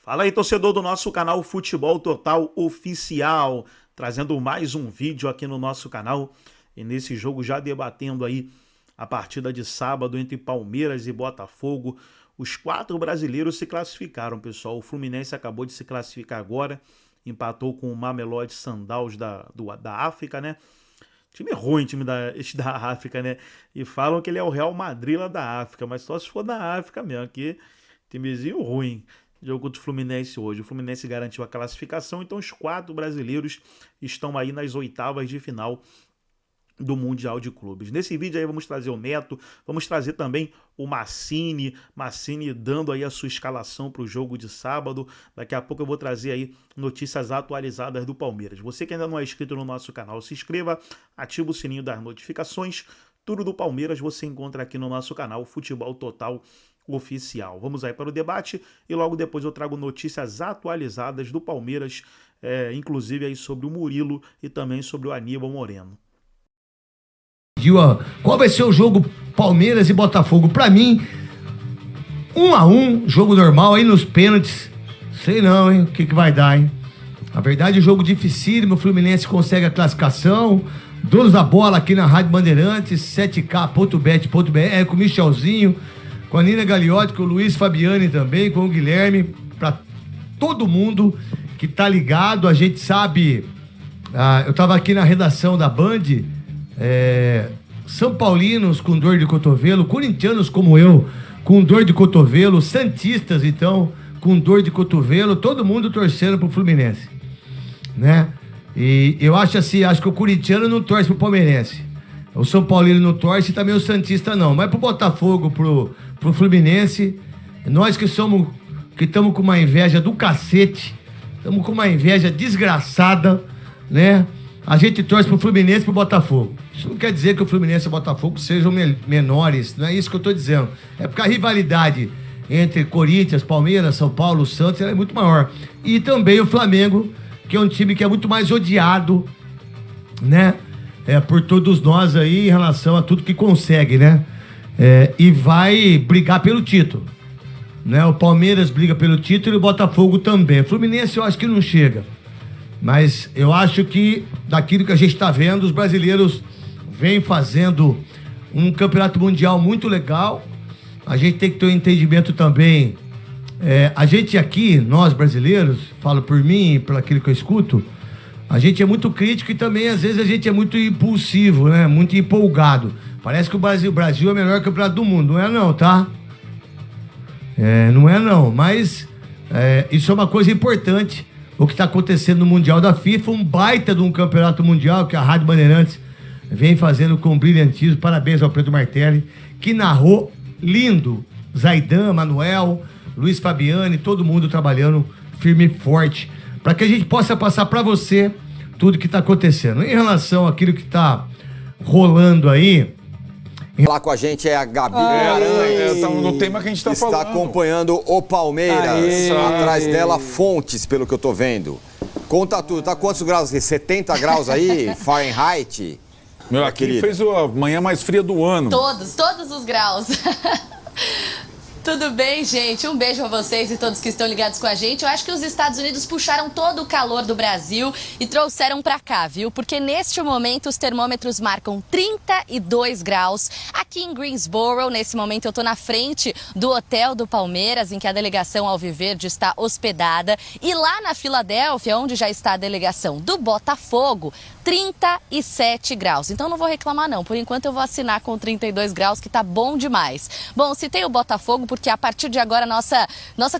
Fala aí, torcedor do nosso canal Futebol Total Oficial, trazendo mais um vídeo aqui no nosso canal e nesse jogo já debatendo aí a partida de sábado entre Palmeiras e Botafogo. Os 4 brasileiros se classificaram, pessoal. O Fluminense acabou de se classificar agora, empatou com o Mamelodi Sundowns da África, né? Time ruim, time da África, né? E falam que ele é o Real Madrid lá da África, mas só se for da África mesmo, que timezinho ruim. Jogo do Fluminense hoje. O Fluminense garantiu a classificação, então os 4 brasileiros estão aí nas oitavas de final do Mundial de Clubes. Nesse vídeo aí vamos trazer o Neto, vamos trazer também o Massini dando aí a sua escalação para o jogo de sábado. Daqui a pouco eu vou trazer aí notícias atualizadas do Palmeiras. Você que ainda não é inscrito no nosso canal, se inscreva, ativa o sininho das notificações. Tudo do Palmeiras você encontra aqui no nosso canal Futebol Total Oficial. Vamos aí para o debate e logo depois eu trago notícias atualizadas do Palmeiras, inclusive aí sobre o Murilo e também sobre o Aníbal Moreno. Qual vai ser o jogo Palmeiras e Botafogo? Pra mim, 1-1, jogo normal aí nos pênaltis. Sei não, hein? O que vai dar, hein? Na verdade, o jogo dificílimo, o Fluminense consegue a classificação. Donos da bola aqui na Rádio Bandeirantes, 7k.bet.br, com o Michelzinho, com a Nina Gagliotti, com o Luiz Fabiani também, com o Guilherme, pra todo mundo que tá ligado. A gente sabe, eu tava aqui na redação da Band, São Paulinos com dor de cotovelo, corintianos como eu com dor de cotovelo, santistas então com dor de cotovelo, todo mundo torcendo pro Fluminense, né? E eu acho assim, acho que o corintiano não torce pro palmeirense, o São Paulino não torce e também o santista não, mas pro Botafogo, pro Fluminense, nós que estamos com uma inveja do cacete, estamos com uma inveja desgraçada, né? A gente torce pro Fluminense e pro Botafogo. Isso não quer dizer que o Fluminense e o Botafogo sejam menores, não é isso que eu tô dizendo. É porque a rivalidade entre Corinthians, Palmeiras, São Paulo, Santos é muito maior. E também o Flamengo, que é um time que é muito mais odiado, né? Por todos nós aí em relação a tudo que consegue, né? E vai brigar pelo título, né? O Palmeiras briga pelo título e o Botafogo também. O Fluminense eu acho que não chega. Mas eu acho que, daquilo que a gente está vendo, os brasileiros vêm fazendo um campeonato mundial muito legal. A gente tem que ter um entendimento também. A gente aqui, nós brasileiros, falo por mim, por aquilo que eu escuto, a gente é muito crítico e também, às vezes, a gente é muito impulsivo, né? Muito empolgado. Parece que o Brasil é o melhor campeonato do mundo. Não é não, tá? Não é não, mas isso é uma coisa importante. O que está acontecendo no Mundial da FIFA, um baita de um campeonato mundial que a Rádio Bandeirantes vem fazendo com brilhantismo. Parabéns ao Pedro Martelli, que narrou lindo. Zaidan, Manuel, Luiz Fabiani, todo mundo trabalhando firme e forte, para que a gente possa passar para você tudo que está acontecendo. Em relação àquilo que está rolando aí... Lá com a gente é a Gabi no tema que a gente está falando. Está acompanhando o Palmeiras. Atrás dela, Fontes, pelo que eu tô vendo. Conta tudo. Tá quantos graus? 70 graus aí? Fahrenheit? Meu, aqui fez a manhã mais fria do ano. Todos os graus. Tudo bem, gente? Um beijo a vocês e todos que estão ligados com a gente. Eu acho que os Estados Unidos puxaram todo o calor do Brasil e trouxeram pra cá, viu? Porque neste momento os termômetros marcam 32 graus. Aqui em Greensboro, nesse momento eu tô na frente do hotel do Palmeiras, em que a delegação Alviverde está hospedada. E lá na Filadélfia, onde já está a delegação do Botafogo, 37 graus. Então não vou reclamar não, por enquanto eu vou assinar com 32 graus, que tá bom demais. Bom, citei o Botafogo porque a partir de agora nossa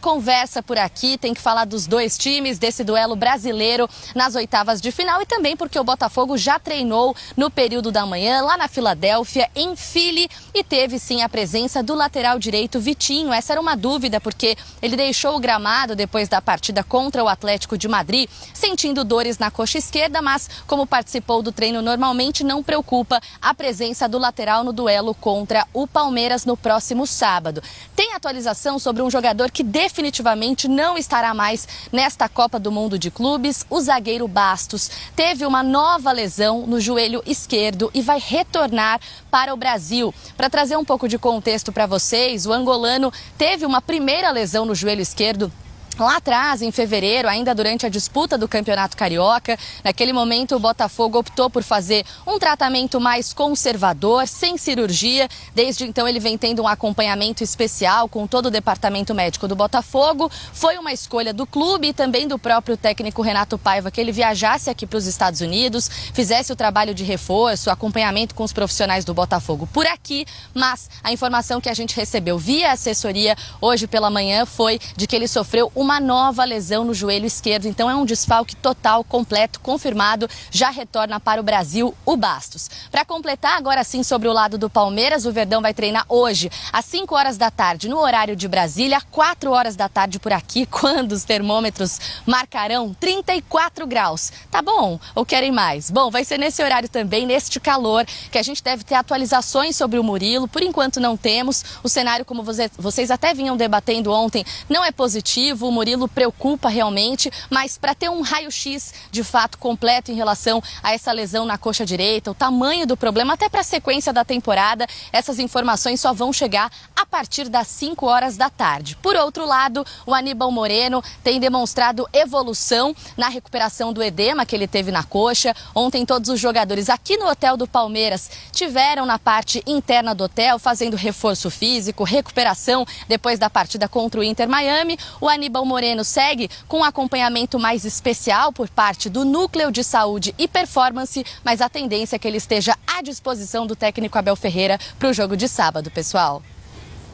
conversa por aqui tem que falar dos dois times, desse duelo brasileiro nas oitavas de final e também porque o Botafogo já treinou no período da manhã lá na Filadélfia, em Philly, e teve sim a presença do lateral direito Vitinho. Essa era uma dúvida porque ele deixou o gramado depois da partida contra o Atlético de Madrid, sentindo dores na coxa esquerda, mas como participou do treino normalmente, não preocupa a presença do lateral no duelo contra o Palmeiras no próximo sábado. Tem atualização sobre um jogador que definitivamente não estará mais nesta Copa do Mundo de Clubes. O zagueiro Bastos teve uma nova lesão no joelho esquerdo e vai retornar para o Brasil. Para trazer um pouco de contexto para vocês, o angolano teve uma primeira lesão no joelho esquerdo Lá atrás, em fevereiro, ainda durante a disputa do Campeonato Carioca, naquele momento o Botafogo optou por fazer um tratamento mais conservador, sem cirurgia. Desde então ele vem tendo um acompanhamento especial com todo o departamento médico do Botafogo. Foi uma escolha do clube e também do próprio técnico Renato Paiva que ele viajasse aqui para os Estados Unidos, fizesse o trabalho de reforço, acompanhamento com os profissionais do Botafogo por aqui. Mas a informação que a gente recebeu via assessoria hoje pela manhã foi de que ele sofreu uma nova lesão no joelho esquerdo, então é um desfalque total, completo, confirmado, já retorna para o Brasil o Bastos. Para completar, agora sim, sobre o lado do Palmeiras, o Verdão vai treinar hoje, às 5 horas da tarde, no horário de Brasília, 4 horas da tarde por aqui, quando os termômetros marcarão 34 graus. Tá bom? Ou querem mais? Bom, vai ser nesse horário também, neste calor, que a gente deve ter atualizações sobre o Murilo. Por enquanto não temos. O cenário, como vocês até vinham debatendo ontem, não é positivo. O Murilo preocupa realmente, mas para ter um raio-x de fato completo em relação a essa lesão na coxa direita, o tamanho do problema, até para a sequência da temporada, essas informações só vão chegar a partir das 5 horas da tarde. Por outro lado, o Aníbal Moreno tem demonstrado evolução na recuperação do edema que ele teve na coxa. Ontem todos os jogadores aqui no hotel do Palmeiras tiveram na parte interna do hotel fazendo reforço físico, recuperação depois da partida contra o Inter Miami. O Aníbal Moreno segue com um acompanhamento mais especial por parte do Núcleo de Saúde e Performance, mas a tendência é que ele esteja à disposição do técnico Abel Ferreira para o jogo de sábado, pessoal.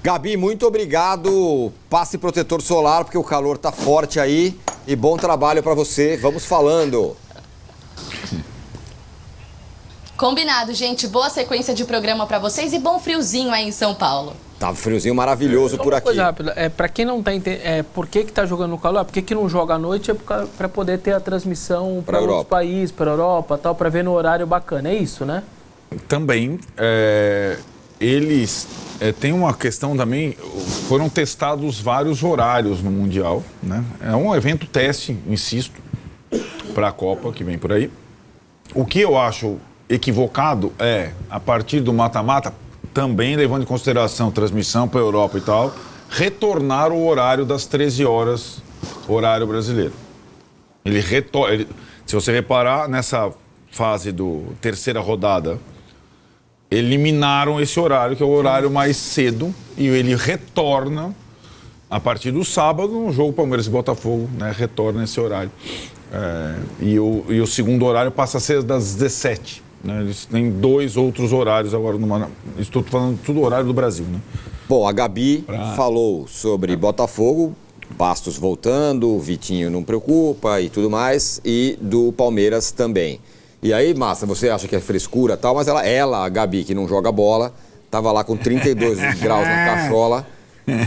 Gabi, muito obrigado. Passe protetor solar, porque o calor tá forte aí. E bom trabalho para você. Vamos falando. Combinado, gente. Boa sequência de programa para vocês e bom friozinho aí em São Paulo. Tá um friozinho maravilhoso por aqui. Coisa rápida, para quem não tá entendendo, por que tá jogando no calor? Por que não joga à noite? É para poder ter a transmissão para outros países, para Europa, tal, para ver no horário bacana. É isso, né? Também, eles têm uma questão também, foram testados vários horários no Mundial, né? É um evento teste, insisto, para a Copa que vem por aí. O que eu acho equivocado é, a partir do mata-mata, também levando em consideração transmissão para a Europa e tal, retornar o horário das 13 horas, horário brasileiro. Se você reparar, nessa fase do terceira rodada, eliminaram esse horário, que é o horário mais cedo, e ele retorna a partir do sábado, no jogo Palmeiras e Botafogo, né, retorna esse horário. E o segundo horário passa a ser das 17. Né? Eles têm 2 outros horários agora. Estou falando tudo horário do Brasil. Né? Bom, a Gabi falou sobre Botafogo, Bastos voltando, o Vitinho não preocupa e tudo mais, e do Palmeiras também. E aí, Massa, você acha que é frescura e tal, mas ela, a Gabi, que não joga bola, estava lá com 32 graus na cachola,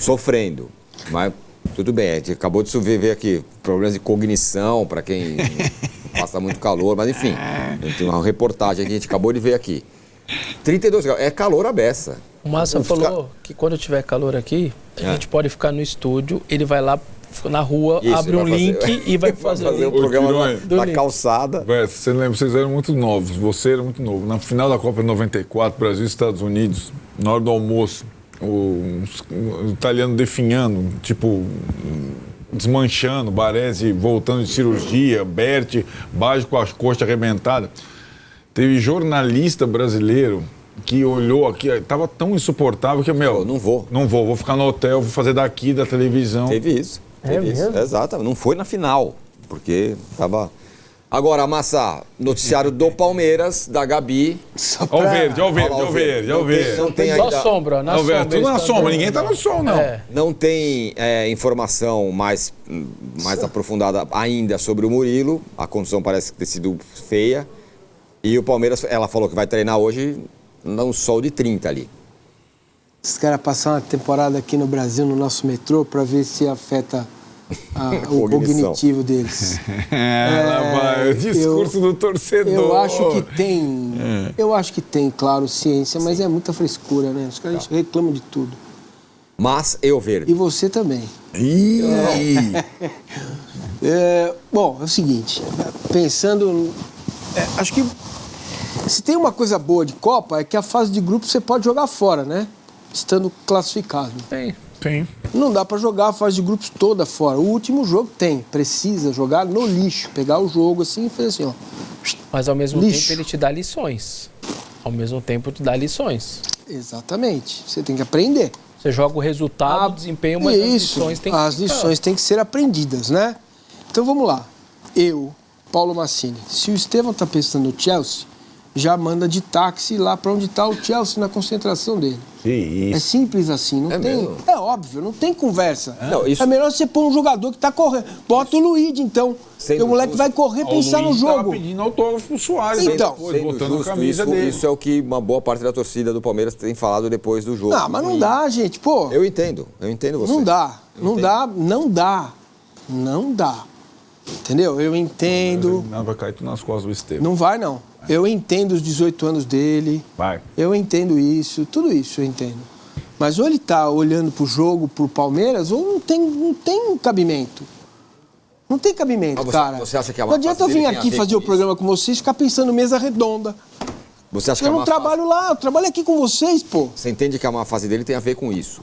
sofrendo. Mas tudo bem, a gente acabou de ver aqui problemas de cognição para quem passa muito calor, mas enfim, tem uma reportagem que a gente acabou de ver aqui. 32 graus, é calor a beça. O Massa falou que quando tiver calor aqui, a gente pode ficar no estúdio, ele vai lá na rua, abre um link e vai fazer o programa da calçada. Você lembra, vocês eram muito novos, você era muito novo. Na final da Copa de 94, Brasil e Estados Unidos, na hora do almoço, o italiano definhando, tipo, desmanchando, Baresi voltando de cirurgia, Berti, Baggio com as costas arrebentadas. Teve jornalista brasileiro que olhou aqui, estava tão insuportável que, não vou ficar no hotel, vou fazer daqui da televisão. Teve isso. Exato, não foi na final, porque estava... Agora, Massa, noticiário do Palmeiras, da Gabi. Olha o verde. Não tem só ainda... sombra, na sombra. Tudo na sombra, ninguém tá no sol, não. Não tem informação mais aprofundada ainda sobre o Murilo. A condição parece ter sido feia. E o Palmeiras, ela falou que vai treinar hoje num sol de 30 ali. Os caras passaram uma temporada aqui no Brasil, no nosso metrô, para ver se afeta o cognitivo deles. O discurso do torcedor. Eu acho que tem, claro, ciência, mas é muita frescura, né? Os caras reclamam de tudo. Mas eu verde. E você também. Bom, é o seguinte, pensando... acho que se tem uma coisa boa de Copa é que a fase de grupo você pode jogar fora, né? Estando classificado. Sim. Não dá para jogar a fase de grupos toda fora. O último jogo precisa jogar no lixo, pegar o jogo assim e fazer assim, ó. Mas ao mesmo lixo. tempo ele te dá lições. Ao mesmo tempo te dá lições. Exatamente. Você tem que aprender. Você joga o resultado, o desempenho, mas as lições têm que ser aprendidas, né? Então vamos lá. Eu, Paulo Massini, se o Estevão tá pensando no Chelsea, já manda de táxi lá para onde está o Chelsea na concentração dele. Isso. É simples assim, não tem. Mesmo? É óbvio, não tem conversa. Não, isso... É melhor você pôr um jogador que tá correndo. Bota o Luíde, então. Porque o moleque vai correr pensar no jogo. Tá pedindo autógrafo pro Soares. Então, botando a camisa dele. Isso é o que uma boa parte da torcida do Palmeiras tem falado depois do jogo. Não, mas não dá, gente, pô. Eu entendo você. Não dá. Entendeu? Eu entendo. Não, vai cair tudo nas costas do Estevão. Não vai, não. Eu entendo os 18 anos dele. Vai. Eu entendo isso, tudo isso eu entendo. Mas ou ele tá olhando pro jogo, pro Palmeiras, ou não tem cabimento. Não tem cabimento, cara. Você acha que não adianta eu vir aqui fazer o programa com vocês e ficar pensando mesa redonda. Você acha que eu não trabalho lá, eu trabalho aqui com vocês, pô. Você entende que a má fase dele tem a ver com isso?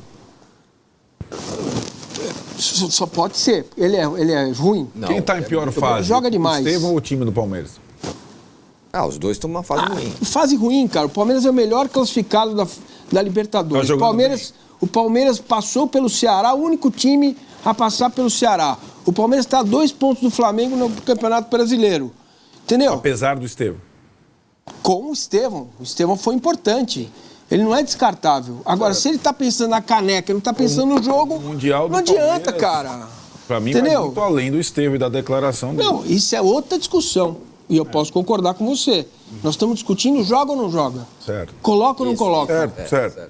Só pode ser. Ele é ruim. Não, quem tá em pior fase? Joga demais. O Estevão ou o time do Palmeiras? Os dois estão numa fase ruim. Fase ruim, cara. O Palmeiras é o melhor classificado da Libertadores. Tá O Palmeiras passou pelo Ceará, o único time a passar pelo Ceará. O Palmeiras está a 2 pontos do Flamengo no Campeonato Brasileiro. Entendeu? Apesar do Estevão. Com o Estevão. O Estevão foi importante. Ele não é descartável. Agora, se ele está pensando na caneca, ele não está pensando no jogo, mundial não adianta, cara. Pra mim, entendeu? vai muito além do Estevão e da declaração dele. Não, isso é outra discussão. E eu posso concordar com você. Nós estamos discutindo joga ou não joga? Certo. Coloca ou não coloca? Certo.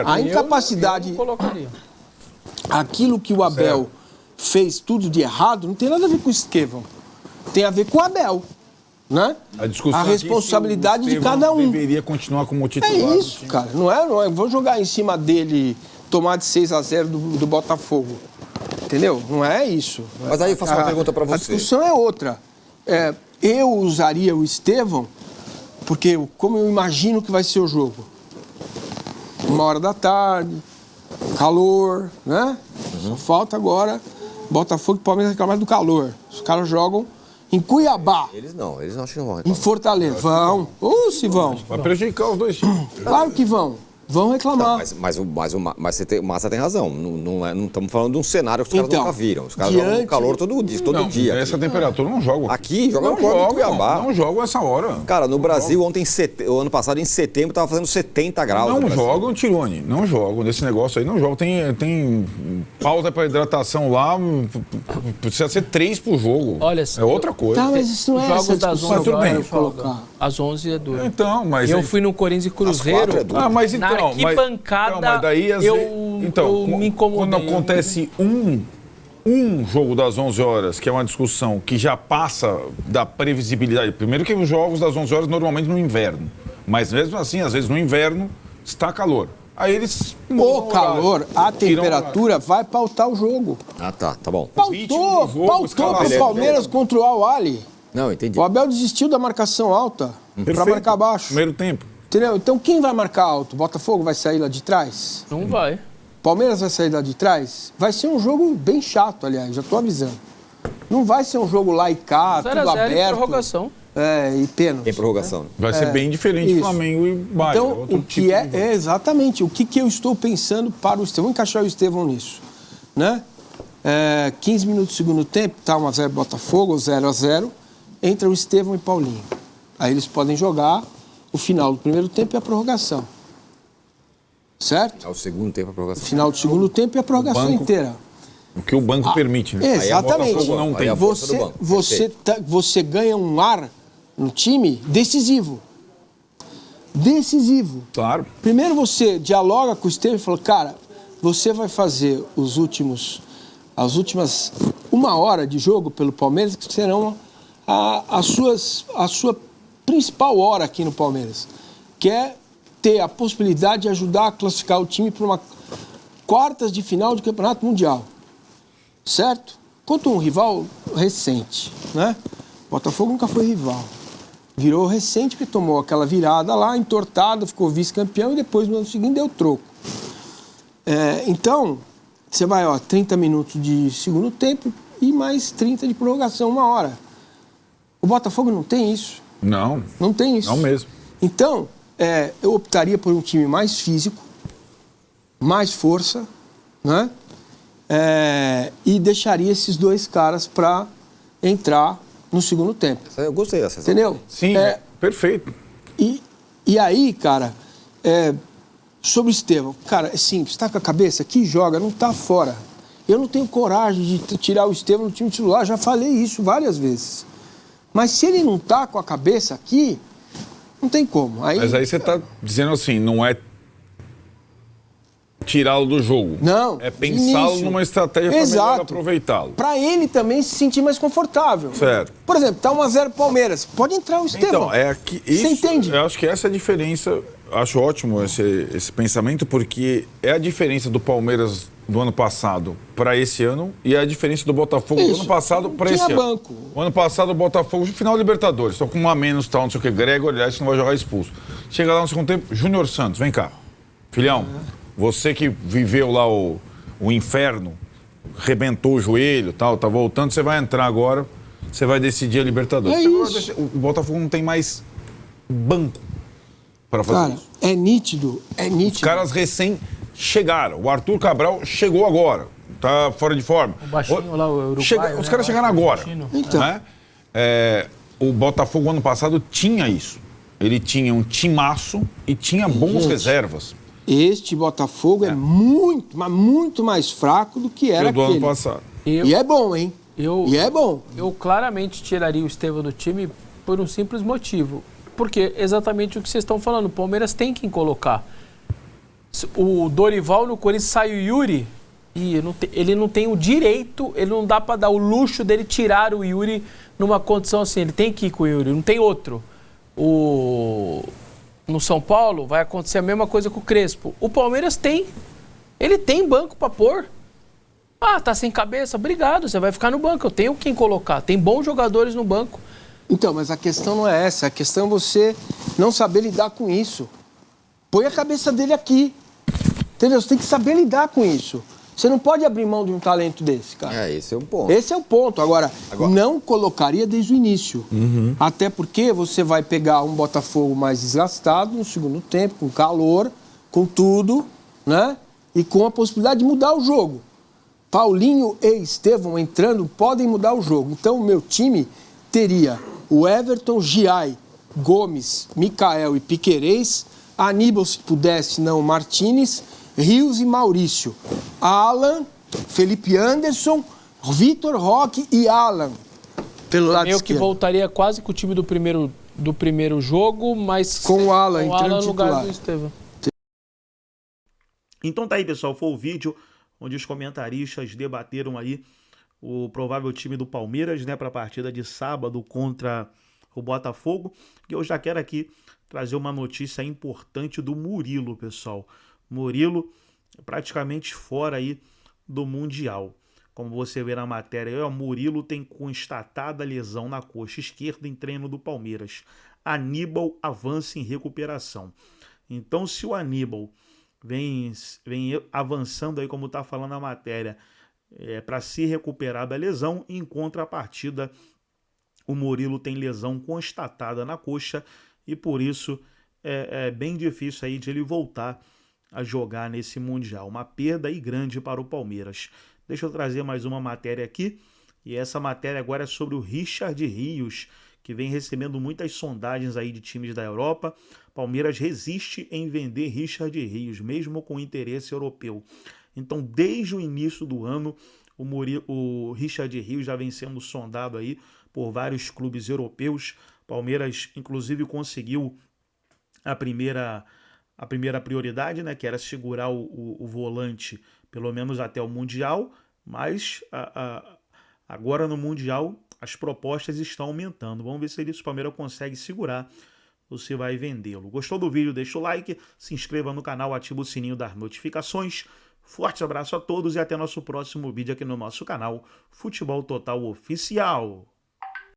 A incapacidade... Eu colocaria. Aquilo que o Abel fez tudo de errado não tem nada a ver com o Estevão. Tem a ver com o Abel. Né? A responsabilidade de cada um. Deveria continuar como titular. É isso, cara. Não é. Vou jogar em cima dele, tomar de 6-0 do Botafogo. Entendeu? Não é isso. Mas aí eu faço uma pergunta para você. A discussão é outra. Eu usaria o Estevão, porque como eu imagino que vai ser o jogo. 1h da tarde, calor, né? Só falta agora Botafogo e Palmeiras reclamar do calor. Os caras jogam em Cuiabá. Eles não acham que não vão reclamar. Em Fortaleza. Vão. Se vão. Vai prejudicar os dois times. Claro que vão. Vão reclamar. Não, mas o Massa tem razão. Não estamos falando de um cenário que os caras nunca viram. Os caras jogam no calor todo dia. Essa temperatura não jogam. Aqui joga no Cuiabá. Não jogam essa hora. Cara, no Brasil, o ano passado, em setembro, estava fazendo 70 graus. Não jogam, Tirone. Não jogam. Nesse negócio aí, não jogam. Tem pauta para hidratação lá. Precisa ser 3 por jogo. Olha, é outra coisa. Tá, mas isso não é jogos das 11 tudo bem. Às 11 é duro. Então, mas... Eu fui no Corinthians e Cruzeiro. Mas então... Na arquibancada, mas daí, eu me incomodei. Quando acontece um jogo das 11 horas, que é uma discussão que já passa da previsibilidade. Primeiro que os jogos das 11 horas normalmente no inverno. Mas mesmo assim, às vezes no inverno, está calor. Aí eles... O calor, a temperatura vai pautar o jogo. Tá bom. Pautou pro Palmeiras contra o Al-Ahly. Não, entendi. O Abel desistiu da marcação alta para marcar baixo. Primeiro tempo. Entendeu? Então quem vai marcar alto? Botafogo vai sair lá de trás? Não vai. Palmeiras vai sair lá de trás? Vai ser um jogo bem chato, aliás, já tô avisando. Não vai ser um jogo lá e cá, tudo aberto. Prorrogação. E pênalti. Tem prorrogação. Vai ser bem diferente do Flamengo e Bahia. Então, o que exatamente, o que eu estou pensando para o Estevão? Vou encaixar o Estevão nisso. Né? 15 minutos do segundo tempo, tá 1-0 Botafogo, 0-0. Entra o Estevão e Paulinho. Aí eles podem jogar o final do primeiro tempo e a prorrogação. Certo? É o segundo tempo a prorrogação. Final do segundo tempo e a prorrogação inteira. O que o banco permite, né? Exatamente. Aí não tem. Você ganha um ar no time decisivo. Decisivo. Claro. Primeiro você dialoga com o Estevão e fala, cara, você vai fazer as últimas 1 hora de jogo pelo Palmeiras, que serão a sua principal hora aqui no Palmeiras, que é ter a possibilidade de ajudar a classificar o time para uma quartas de final de campeonato mundial. Certo? Contra um rival recente, né? Botafogo nunca foi rival. Virou recente porque tomou aquela virada lá, entortada, ficou vice-campeão e depois no ano seguinte deu troco. Então, Você vai, 30 minutos de segundo tempo e mais 30 de prorrogação, 1 hora. O Botafogo não tem isso. Não. Não tem isso. Não mesmo. Então, eu optaria por um time mais físico, mais força, né? E deixaria esses 2 caras para entrar no segundo tempo. Eu gostei dessa. Entendeu? Sim, perfeito. E aí, cara, sobre o Estevão, cara, é simples, tá com a cabeça aqui, joga, não tá fora. Eu não tenho coragem de tirar o Estevão do time titular, já falei isso várias vezes. Mas se ele não tá com a cabeça aqui, não tem como. Mas aí você tá dizendo assim, não é tirá-lo do jogo. Não. É pensá-lo numa estratégia para melhor aproveitá-lo. Para ele também se sentir mais confortável. Certo. Por exemplo, tá 1-0 Palmeiras. Pode entrar o Estevão. Então, você entende? Eu acho que essa é a diferença. Acho ótimo esse pensamento, porque é a diferença do Palmeiras do ano passado para esse ano e é a diferença do Botafogo do ano passado para esse ano. O ano passado o Botafogo, final Libertadores, só com 1 a menos, tal, não sei o que, Gregor, aliás, não vai jogar expulso. Chega lá no segundo tempo, Júnior Santos, vem cá. Filhão, você que viveu lá o inferno, rebentou o joelho, tal, tá voltando, você vai entrar agora, você vai decidir a Libertadores. O Botafogo não tem mais banco para fazer isso. É nítido. Os caras recém chegaram. O Arthur Cabral chegou agora. Tá fora de forma. O baixinho lá, o uruguaio, os caras chegaram agora. Então. Né? O Botafogo ano passado tinha isso. Ele tinha um timaço e tinha bons reservas. Este Botafogo é muito, mas muito mais fraco do que era aquele. Do ano passado. E é bom, hein? E é bom. Eu claramente tiraria o Estevão do time por um simples motivo. Porque exatamente o que vocês estão falando, o Palmeiras tem quem colocar. O Dorival no Corinthians sai o Yuri e ele não tem o direito, ele não dá para dar o luxo dele tirar o Yuri numa condição assim, ele tem que ir com o Yuri, não tem outro. No São Paulo vai acontecer a mesma coisa com o Crespo. O Palmeiras ele tem banco para pôr. Tá sem cabeça, obrigado, você vai ficar no banco, eu tenho quem colocar, tem bons jogadores no banco. Então, mas a questão não é essa, a questão é você não saber lidar com isso. Põe a cabeça dele aqui, entendeu? Você tem que saber lidar com isso. Você não pode abrir mão de um talento desse, cara. Esse é o ponto. Esse é o ponto. Agora, não colocaria desde o início. Até porque você vai pegar um Botafogo mais desgastado no segundo tempo, com calor, com tudo, né? E com a possibilidade de mudar o jogo. Paulinho e Estevão entrando podem mudar o jogo. Então, o meu time teria o Everton, Giai, Gomes, Micael e Piquerez, Aníbal, se pudesse, não, Martínez, Rios e Maurício, Alan, Felipe Anderson, Vitor Roque e Alan, pelo lado esquerdo. Eu que voltaria quase com o time do primeiro jogo, mas com o Alan entrando no lugar do Estevão. Então tá aí, pessoal, foi o vídeo onde os comentaristas debateram aí o provável time do Palmeiras, né, para a partida de sábado contra o Botafogo. E eu já quero aqui trazer uma notícia importante do Murilo, pessoal. Murilo praticamente fora aí do Mundial. Como você vê na matéria, o Murilo tem constatada lesão na coxa esquerda em treino do Palmeiras. Aníbal avança em recuperação. Então, se o Aníbal vem avançando aí, como está falando a matéria, para se recuperar da lesão, em contrapartida, o Murilo tem lesão constatada na coxa e por isso é bem difícil aí de ele voltar a jogar nesse Mundial. Uma perda aí grande para o Palmeiras. Deixa eu trazer mais uma matéria aqui, e essa matéria agora é sobre o Richard Rios, que vem recebendo muitas sondagens aí de times da Europa. Palmeiras resiste em vender Richard Rios, mesmo com interesse europeu. Então, desde o início do ano, o Richard Rios já vem sendo sondado aí por vários clubes europeus. Palmeiras, inclusive, conseguiu a primeira prioridade, né, que era segurar o volante pelo menos até o Mundial, mas agora no Mundial as propostas estão aumentando. Vamos ver se o Palmeiras consegue segurar ou se vai vendê-lo. Gostou do vídeo? Deixa o like, se inscreva no canal, ativa o sininho das notificações. Forte abraço a todos e até nosso próximo vídeo aqui no nosso canal Futebol Total Oficial.